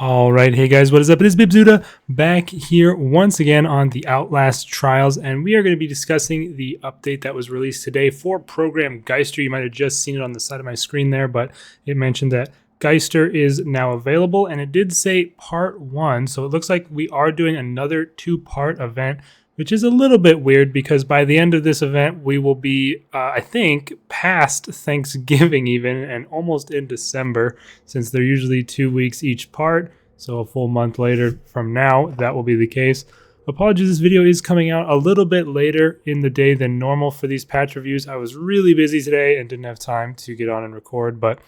All right, hey guys, what is up? It is Bibzuda back here once again on the Outlast trials, and we are going to be discussing the update that was released today for program Geister. You might have just seen it on the side of my screen there, but it mentioned that Geister is now available, and it did say part 1, so it looks like we are doing another 2-part event, which is a little bit weird because by the end of this event, we will be, I think, past Thanksgiving even and almost in December, since they're usually 2 weeks each part. So a full month later from now, that will be the case. Apologies, this video is coming out a little bit later in the day than normal for these patch reviews. I was really busy today and didn't have time to get on and record, but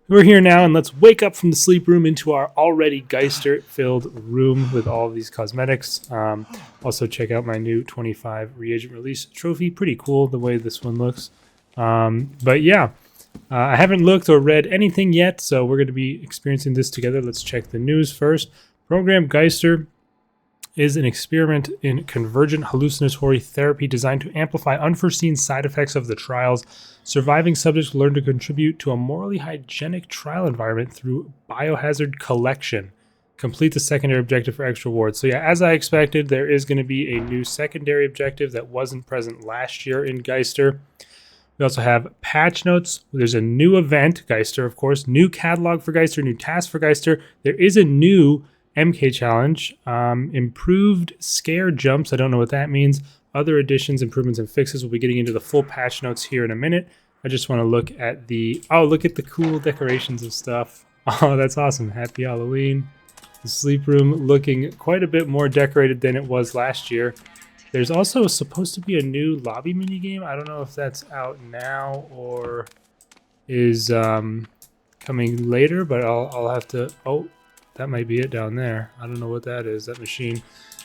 we're here now, and let's wake up from the sleep room into our already Geister-filled room with all of these cosmetics. Also, check out my new 25 reagent release trophy. Pretty cool the way this one looks. But yeah, I haven't looked or read anything yet, so we're going to be experiencing this together. Let's check the news first. Program Geister is an experiment in convergent hallucinatory therapy designed to amplify unforeseen side effects of the trials. Surviving subjects learn to contribute to a morally hygienic trial environment through biohazard collection. Complete the secondary objective for extra rewards. So yeah, as I expected, there is going to be a new secondary objective that wasn't present last year in Geister. We also have patch notes. There's a new event, Geister, of course, new catalog for Geister, new task for Geister. There is a new MK challenge, improved scare jumps. I don't know what that means. Other additions, improvements, and fixes. We'll be getting into the full patch notes here in a minute. I just want to look at look at the cool decorations of stuff. Oh, that's awesome. Happy Halloween. The sleep room looking quite a bit more decorated than it was last year. There's also supposed to be a new lobby minigame. I don't know if that's out now or is coming later, but I'll have to... Oh, that might be it down there. I don't know what that is, that machine.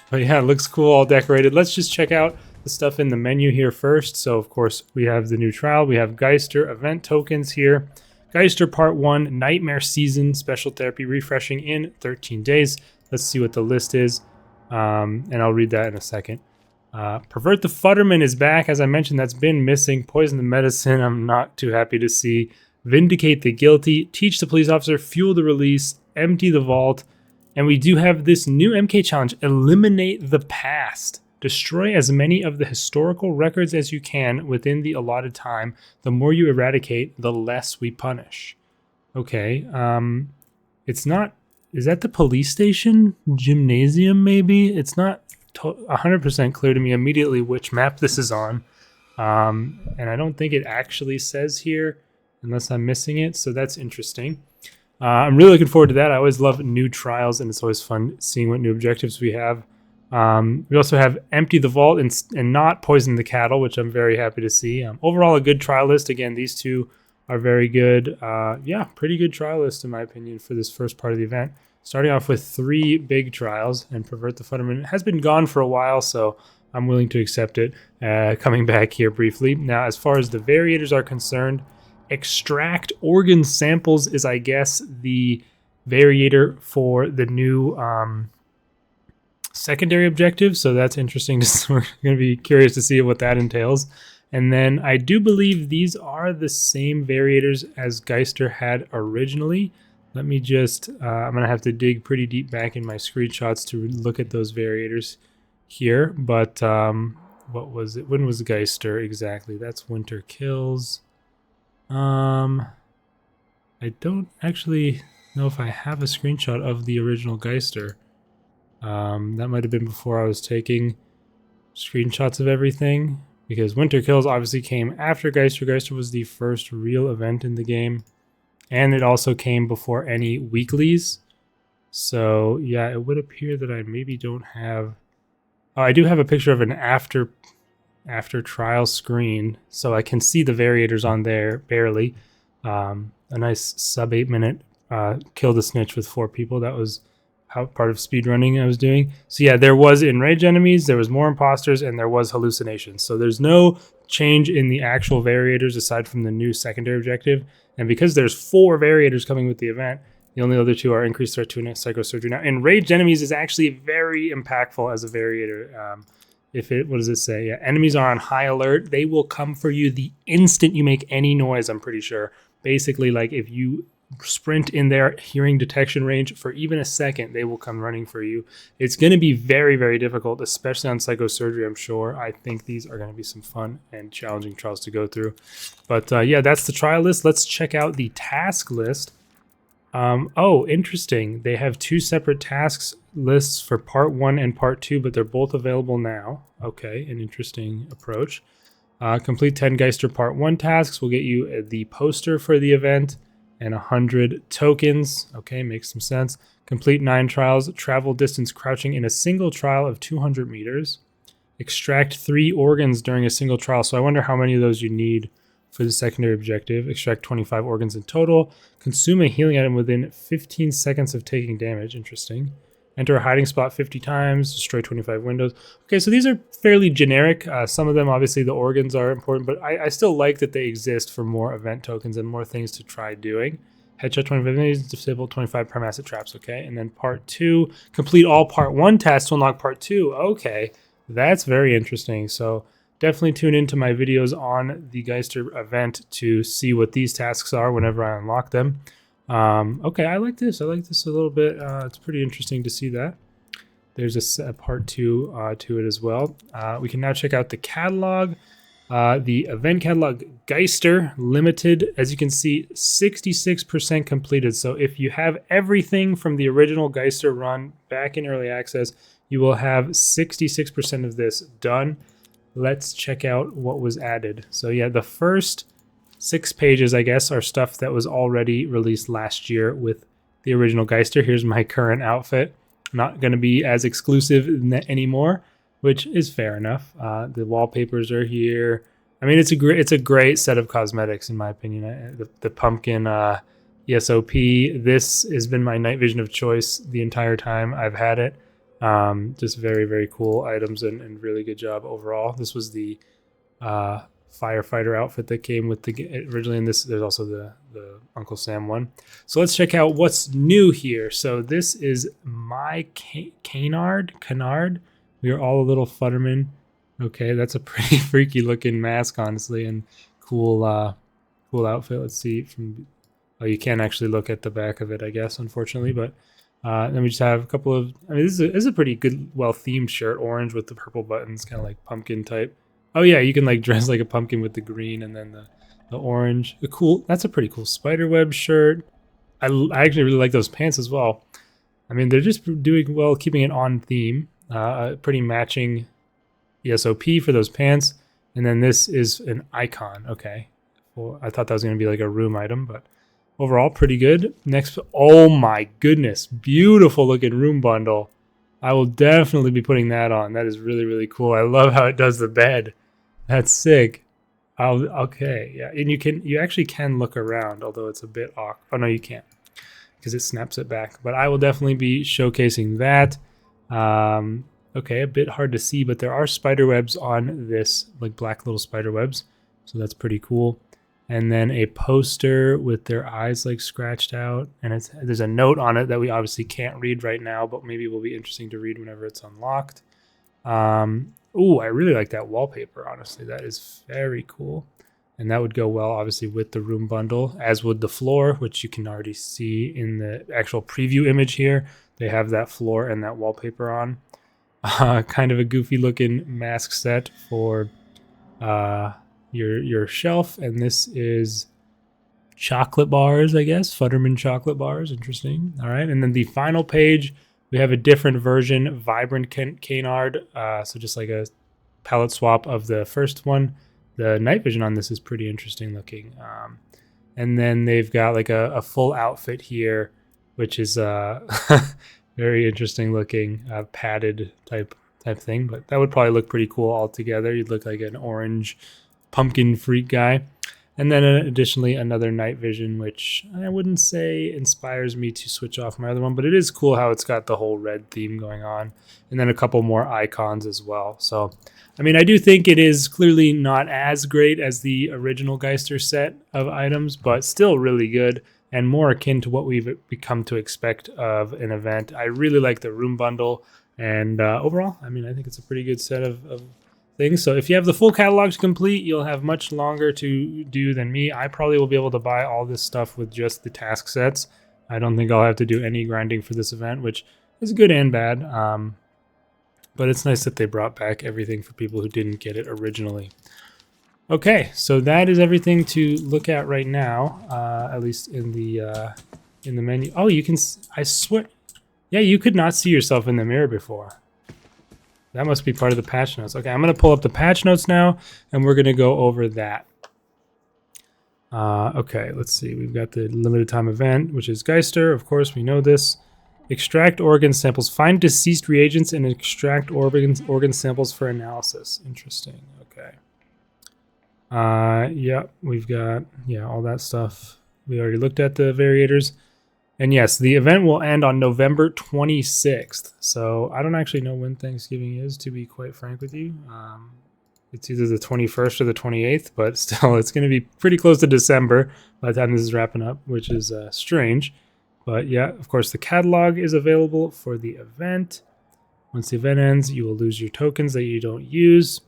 But yeah, it looks cool, all decorated. Let's just check out the stuff in the menu here first. So, of course, we have the new trial. We have Geister event tokens here. Geister Part 1, Nightmare Season, Special Therapy, refreshing in 13 days. Let's see what the list is, and I'll read that in a second. Pervert the Futterman is back. As I mentioned, that's been missing. Poison the Medicine, I'm not too happy to see. Vindicate the Guilty, Teach the Police Officer, Fuel the Release, Empty the Vault, and we do have this new MK challenge, Eliminate the Past. Destroy as many of the historical records as you can within the allotted time. The more you eradicate, the less we punish. Okay, it's not... Is that the police station? Gymnasium, maybe? It's not 100% clear to me immediately which map this is on. And I don't think it actually says here, unless I'm missing it, so that's interesting. I'm really looking forward to that. I always love new trials, and it's always fun seeing what new objectives we have. We also have Empty the Vault and not Poison the Cattle, which I'm very happy to see. Overall, a good trial list. Again, these two are very good. Yeah, pretty good trial list, in my opinion, for this first part of the event. Starting off with 3 big trials, and Pervert the Futterman has been gone for a while, so I'm willing to accept it. Coming back here briefly. Now, as far as the Variators are concerned, Extract organ samples is, I guess, the variator for the new secondary objective. So that's interesting. We're going to be curious to see what that entails. And then I do believe these are the same variators as Geister had originally. Let me just, I'm going to have to dig pretty deep back in my screenshots to look at those variators here. But what was it? When was Geister exactly? That's Winter Kills. I don't actually know if I have a screenshot of the original Geister. That might have been before I was taking screenshots of everything, because Winter Kills obviously came after Geister. Geister was the first real event in the game, and it also came before any weeklies. So yeah, it would appear that I maybe don't have... Oh, I do have a picture of an after trial screen, so I can see the variators on there barely. A nice sub 8 minute kill the snitch with 4 people. That was how part of speedrunning I was doing. So yeah, there was enraged enemies, there was more imposters, and there was hallucinations. So there's no change in the actual variators aside from the new secondary objective. And because there's 4 variators coming with the event, the only other 2 are increased threat to psychosurgery. Now, enraged enemies is actually very impactful as a variator. What does it say? Yeah, enemies are on high alert. They will come for you the instant you make any noise, I'm pretty sure. Basically, like if you sprint in their hearing detection range for even a second, they will come running for you. It's going to be very, very difficult, especially on psychosurgery, I'm sure. I think these are going to be some fun and challenging trials to go through. But yeah, that's the trial list. Let's check out the task list. Oh, interesting. They have two separate tasks lists for part 1 and part 2, but they're both available now. Okay, an interesting approach. Complete 10 Geister part 1 tasks will get you the poster for the event and 100 tokens. Okay, makes some sense. Complete 9 trials, travel distance crouching in a single trial of 200 meters. Extract 3 organs during a single trial. So I wonder how many of those you need for the secondary objective. Extract 25 organs in total. Consume a healing item within 15 seconds of taking damage. Interesting. Enter a hiding spot 50 times. Destroy 25 windows. Okay, so these are fairly generic. Some of them, obviously, the organs are important, but I still like that they exist for more event tokens and more things to try doing. Headshot 25 enemies, disable 25 prime acid traps. Okay, and then part 2. Complete all part 1 tasks to unlock part 2. Okay, that's very interesting. So definitely tune into my videos on the Geister event to see what these tasks are whenever I unlock them. Okay, I like this. I like this a little bit. It's pretty interesting to see that. There's a part 2 to it as well. We can now check out the catalog. The event catalog, Geister Limited, as you can see, 66% completed. So if you have everything from the original Geister run back in early access, you will have 66% of this done. Let's check out what was added. So yeah, the first 6 pages, I guess, are stuff that was already released last year with the original Geister. Here's my current outfit. Not going to be as exclusive anymore, which is fair enough. The wallpapers are here. I mean, it's a great set of cosmetics in my opinion. The pumpkin ESOP. This has been my night vision of choice the entire time I've had it. Just very, very cool items and really good job overall. This was the firefighter outfit that came with the originally, and there's also the Uncle Sam one. So let's check out what's new here. So this is my Canard. We are all a little Futterman. Okay, that's a pretty freaky looking mask, honestly, and cool outfit. Let's see from. Oh, you can't actually look at the back of it, I guess, unfortunately, but. Then we just have a couple of, I mean, this is a pretty good, well-themed shirt, orange with the purple buttons, kind of like pumpkin type. Oh yeah, you can like dress like a pumpkin with the green and then the orange. That's a pretty cool spiderweb shirt. I actually really like those pants as well. I mean, they're just doing well, keeping it on theme. Pretty matching ESOP for those pants. And then this is an icon. Okay. Well, I thought that was going to be like a room item, but overall, pretty good. Next, oh my goodness, beautiful looking room bundle. I will definitely be putting that on. That is really, really cool. I love how it does the bed. That's sick. Okay, yeah, and you actually can look around, although it's a bit awkward. Oh no, you can't because it snaps it back. But I will definitely be showcasing that. Okay, a bit hard to see, but there are spider webs on this, like black little spider webs. So that's pretty cool. And then a poster with their eyes like scratched out. And there's a note on it that we obviously can't read right now, but maybe will be interesting to read whenever it's unlocked. Ooh, I really like that wallpaper, honestly. That is very cool. And that would go well, obviously, with the room bundle, as would the floor, which you can already see in the actual preview image here. They have that floor and that wallpaper on. Kind of a goofy looking mask set for... your shelf, and this is chocolate bars, I guess. Futterman chocolate bars. Interesting. All right, and then the final page, we have a different version, Vibrant Canard. So just like a palette swap of the first one. The night vision on this is pretty interesting looking. And then they've got like a full outfit here, which is very interesting looking, padded type thing. But that would probably look pretty cool all together. You'd look like an orange pumpkin freak guy. And then additionally another night vision, which I wouldn't say inspires me to switch off my other one, but it is cool how it's got the whole red theme going on. And then a couple more icons as well. So, I mean, I do think it is clearly not as great as the original Geister set of items, but still really good and more akin to what we've become to expect of an event. I really like the room bundle. And overall, I mean, I think it's a pretty good set of things. So if you have the full catalog to complete, you'll have much longer to do than me. I probably will be able to buy all this stuff with just the task sets. I don't think I'll have to do any grinding for this event, which is good and bad. But it's nice that they brought back everything for people who didn't get it originally. Okay, so that is everything to look at right now, at least in the menu. Oh, you can, I swear, yeah, you could not see yourself in the mirror before. That must be part of the patch notes. Okay, I'm going to pull up the patch notes now, and we're going to go over that. Okay, let's see. We've got the limited time event, which is Geister. Of course, we know this. Extract organ samples. Find deceased reagents and extract organ samples for analysis. Interesting. Okay. Yeah, we've got, all that stuff. We already looked at the variators. And yes, the event will end on November 26th. So I don't actually know when Thanksgiving is, to be quite frank with you. It's either the 21st or the 28th, but still, it's going to be pretty close to December by the time this is wrapping up, which is strange. But yeah, of course, the catalog is available for the event. Once the event ends, you will lose your tokens that you don't use.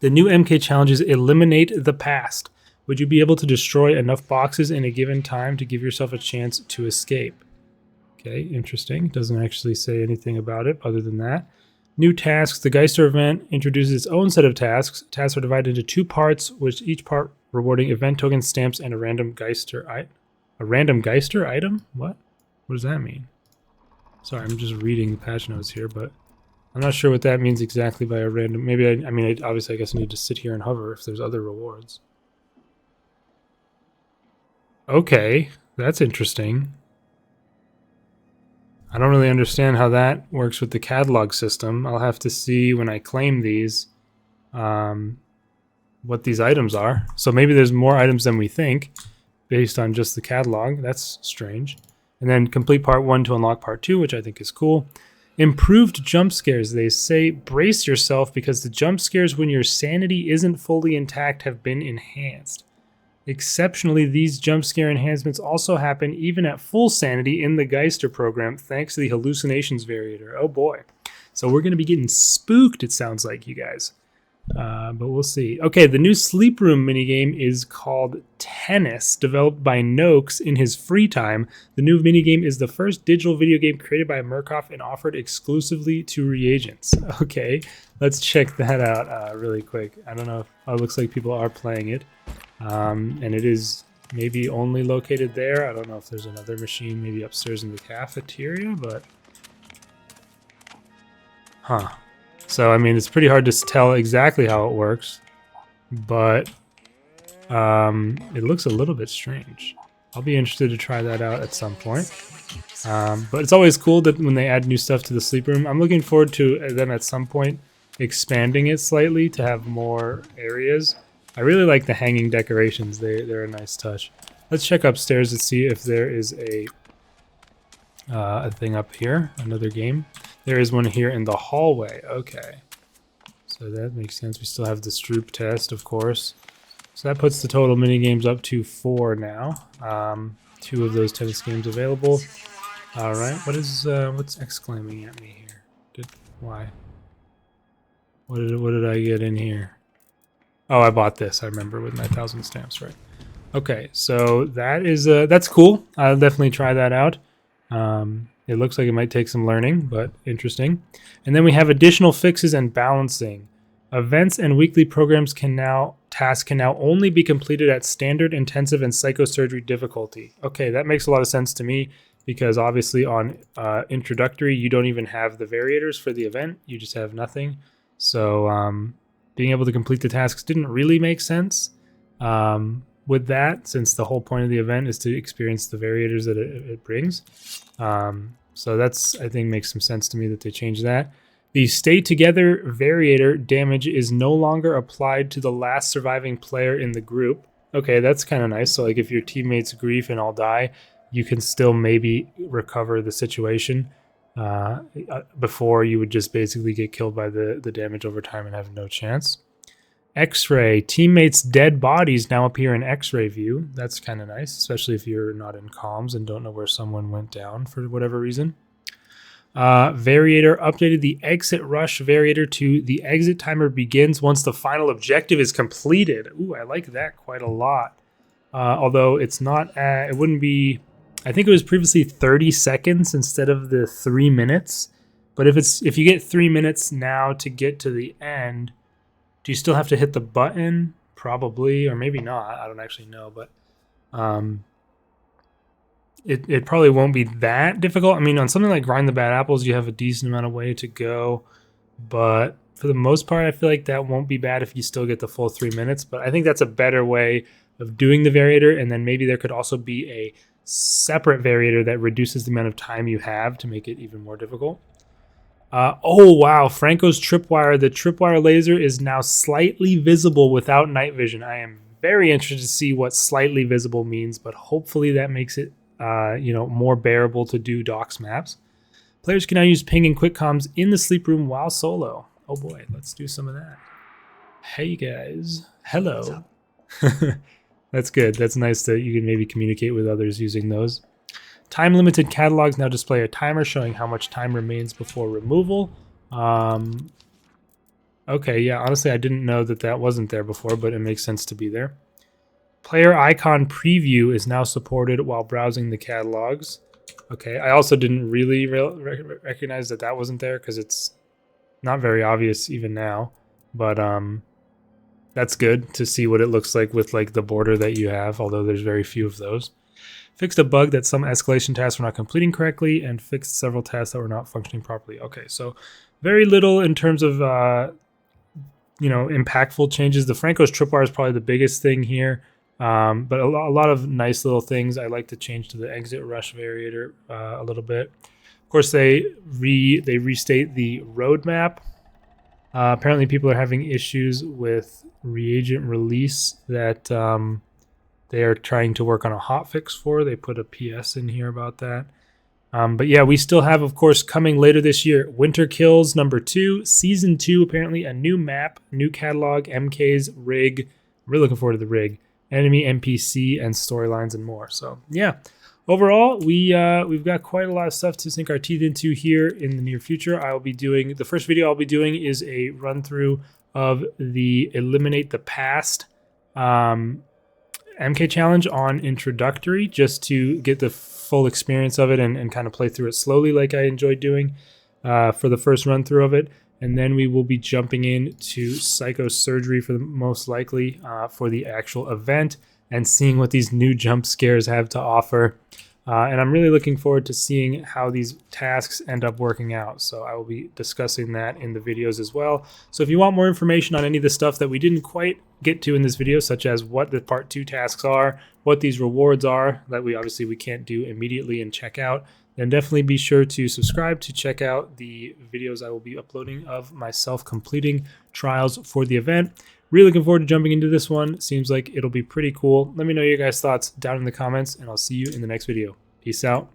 The new MK challenges eliminate the past. Would you be able to destroy enough boxes in a given time to give yourself a chance to escape? Okay, interesting. Doesn't actually say anything about it other than that. New tasks. The Geister event introduces its own set of tasks. Tasks are divided into 2 parts, with each part rewarding event token stamps and a random Geister item? What? What does that mean? Sorry, I'm just reading the patch notes here, but I'm not sure what that means exactly by a random. Maybe obviously I guess I need to sit here and hover if there's other rewards. Okay, that's interesting. I don't really understand how that works with the catalog system. I'll have to see when I claim these what these items are. So maybe there's more items than we think based on just the catalog. That's strange. And then complete part 1 to unlock part 2, which I think is cool. Improved jump scares. They say brace yourself because the jump scares when your sanity isn't fully intact have been enhanced. Exceptionally, these jump scare enhancements also happen even at full sanity in the Geister program, thanks to the hallucinations variator. Oh boy. So we're going to be getting spooked, it sounds like, you guys. But we'll see. Okay, the new sleep room minigame is called Tennis, developed by Noakes in his free time. The new minigame is the first digital video game created by Murkoff and offered exclusively to reagents. Okay, let's check that out really quick. I don't know if it looks like people are playing it. And it is maybe only located there. I don't know if there's another machine maybe upstairs in the cafeteria, but... Huh. So, I mean, it's pretty hard to tell exactly how it works, but it looks a little bit strange. I'll be interested to try that out at some point. But it's always cool that when they add new stuff to the sleep room, I'm looking forward to them at some point expanding it slightly to have more areas. I really like the hanging decorations. They're a nice touch. Let's check upstairs to see if there is a thing up here, another game. There is one here in the hallway. Okay. So that makes sense. We still have the Stroop test, of course. So that puts the total minigames up to 4 now. 2 of those tennis games available. All right. What's exclaiming at me here? Why? What did I get in here? Oh, I bought this. I remember with my 1,000 stamps, right? Okay, so that is that's cool. I'll definitely try that out. It looks like it might take some learning, but interesting. And then we have additional fixes and balancing. Events and weekly programs tasks can now only be completed at standard, intensive, and psychosurgery difficulty. Okay, that makes a lot of sense to me because obviously on introductory you don't even have the variators for the event. You just have nothing. So being able to complete the tasks didn't really make sense with that, since the whole point of the event is to experience the variators that it brings. So that's, I think, makes some sense to me that they changed that. The stay together variator damage is no longer applied to the last surviving player in the group. Okay, that's kind of nice. So like if your teammates grief and all die, you can still maybe recover the situation before you would just basically get killed by the damage over time and have no chance. X-ray. Teammates' dead bodies now appear in X-ray view. That's kind of nice, especially if you're not in comms and don't know where someone went down for whatever reason. Variator updated the exit rush variator to the exit timer begins once the final objective is completed. Ooh, I like that quite a lot. Although it's not, it wouldn't be, I think it was previously 30 seconds instead of the 3 minutes. But if you get 3 minutes now to get to the end, do you still have to hit the button? Probably, or maybe not. I don't actually know, but it probably won't be that difficult. I mean, on something like Grind the Bad Apples, you have a decent amount of way to go. But for the most part, I feel like that won't be bad if you still get the full 3 minutes. But I think that's a better way of doing the variator. And then maybe there could also be a separate variator that reduces the amount of time you have to make it even more difficult. Oh, wow. Franco's tripwire. The tripwire laser is now slightly visible without night vision. I am very interested to see what slightly visible means, but hopefully that makes it more bearable to do docs maps. Players can now use ping and quick comms in the sleep room while solo. Oh boy, let's do some of that. Hey guys, hello. That's good. That's nice that you can maybe communicate with others using those. Time limited catalogs now display a timer showing how much time remains before removal. Okay, yeah, honestly I didn't know that wasn't there before, but it makes sense to be there. Player icon preview is now supported while browsing the catalogs. Okay, I also didn't really recognize that wasn't there because it's not very obvious even now. But that's good to see what it looks like with like the border that you have, although there's very few of those. Fixed a bug that some escalation tasks were not completing correctly and fixed several tasks that were not functioning properly. Okay, so very little in terms of impactful changes. The Franco's tripwire is probably the biggest thing here. But a lot of nice little things. I like to change to the exit rush variator a little bit. Of course, they restate the roadmap. Apparently, people are having issues with reagent release that they are trying to work on a hotfix for. They put a PS in here about that. But yeah, we still have, of course, coming later this year, Winter Kills #2, Season 2, apparently a new map, new catalog, MKs, rig. Really looking forward to the rig. Enemy, NPC, and storylines and more. So yeah, overall, we've got quite a lot of stuff to sink our teeth into here in the near future. The first video I'll be doing is a run through of the Eliminate the Past MK challenge on introductory, just to get the full experience of it and kind of play through it slowly like I enjoyed doing for the first run through of it. And then we will be jumping into psychosurgery for the most likely for the actual event and seeing what these new jump scares have to offer. And I'm really looking forward to seeing how these tasks end up working out. So I will be discussing that in the videos as well. So if you want more information on any of the stuff that we didn't quite get to in this video, such as what the part 2 tasks are, what these rewards are that we can't do immediately and check out, then definitely be sure to subscribe to check out the videos I will be uploading of myself completing trials for the event. Really looking forward to jumping into this one. Seems like it'll be pretty cool. Let me know your guys' thoughts down in the comments, and I'll see you in the next video. Peace out.